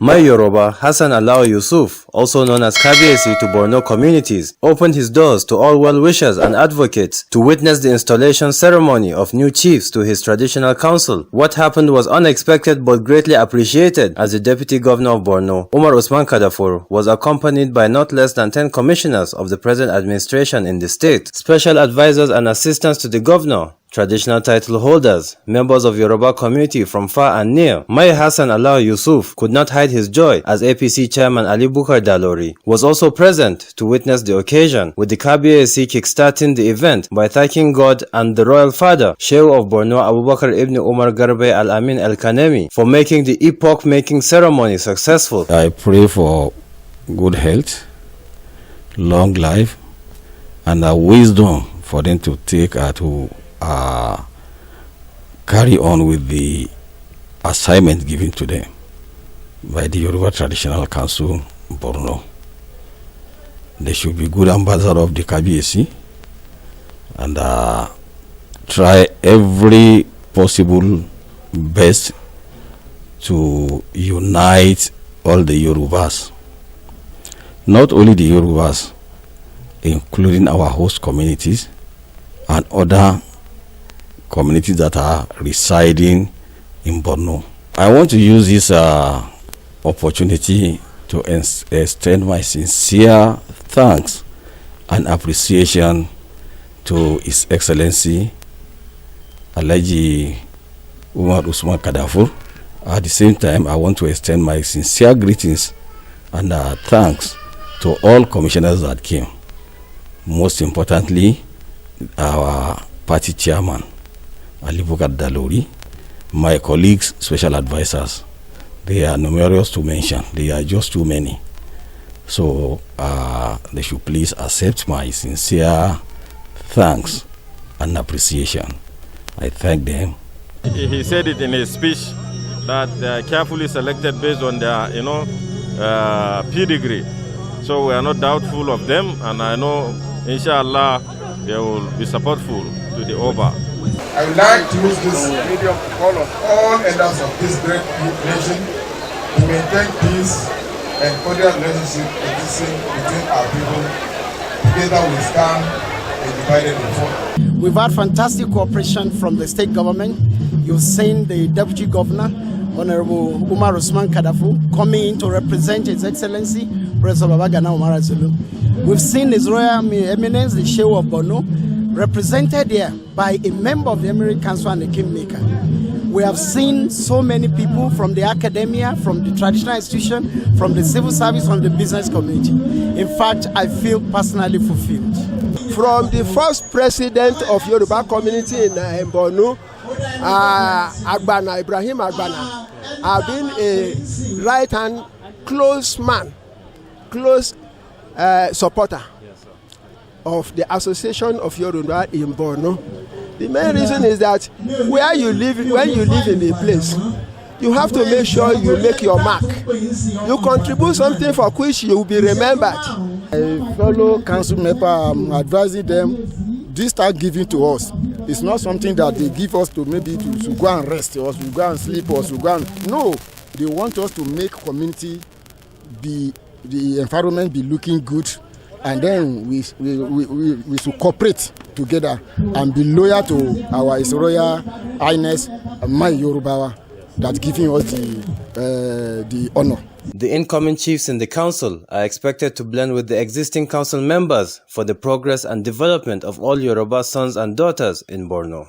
Mai Yoruba Hassan Alao Yusuf, also known as Kabiyesi to Borno communities, opened his doors to all well-wishers and advocates to witness the installation ceremony of new chiefs to his traditional council. What happened was unexpected but greatly appreciated, as the Deputy Governor of Borno, Umar Usman Kadafur, was accompanied by not less than 10 commissioners of the present administration in the state, special advisors and assistants to the governor, traditional title holders, members of Yoruba community from far and near. Mai Hassan Alao Yusuf could not hide his joy as APC chairman Ali Bukar Dalori was also present to witness the occasion, with the Kabiyesi kickstarting the event by thanking God and the royal father, Sheikh of Borno Abubakar Ibn Umar Garbe Al-Amin El-Kanemi, for making the epoch-making ceremony successful. I pray for good health, long life, and wisdom for them to take to carry on with the assignment given to them by the Yoruba Traditional Council Borno. They should be good ambassador of the Kabiyesi and try every possible best to unite all the Yorubas. Not only the Yorubas, including our host communities and other communities that are residing in Borno. I want to use this opportunity to extend my sincere thanks and appreciation to His Excellency Alhaji Umar Usman Kadafur. At the same time, I want to extend my sincere greetings and thanks to all commissioners that came. Most importantly, our party chairman, Ali Bukar Dalori, my colleagues, special advisors. They are numerous to mention. They are just too many. So they should please accept my sincere thanks and appreciation. I thank them. He said it in his speech that they are carefully selected based on their, pedigree. So we are not doubtful of them, and I know, inshallah, they will be supportful to the Oba. I would like to use this medium to call on all elders of this great nation to maintain peace and cordial relationship between our people. Together we stand and divided we fall. We've had fantastic cooperation from the state government. You've seen the Deputy Governor, Honorable Umar Usman Kadafur, coming in to represent His Excellency, President Babagana Umara Zulu. We've seen His Royal Eminence, the Sheikh of Borno, represented here by a member of the Emirate Council and the Kingmaker. We have seen so many people from the academia, from the traditional institution, from the civil service, from the business community. In fact, I feel personally fulfilled. From the first president of Yoruba community in Borno, Agbana, Ibrahim Agbana, I've been a right-hand close man, close supporter of the Association of Yoruba in Borno. The main reason is that where you live, when you live in a place, you have to make sure you make your mark. You contribute something for which you will be remembered. A fellow council member, advising them, this start giving to us. It's not something that they give us to maybe to go and rest or to go and sleep or to go and... No, they want us to make community be, the environment be looking good, and then we should cooperate together and be loyal to our His Royal Highness Mai Yoruba that giving us the honor. The incoming chiefs in the council are expected to blend with the existing council members for the progress and development of all Yoruba sons and daughters in Borno.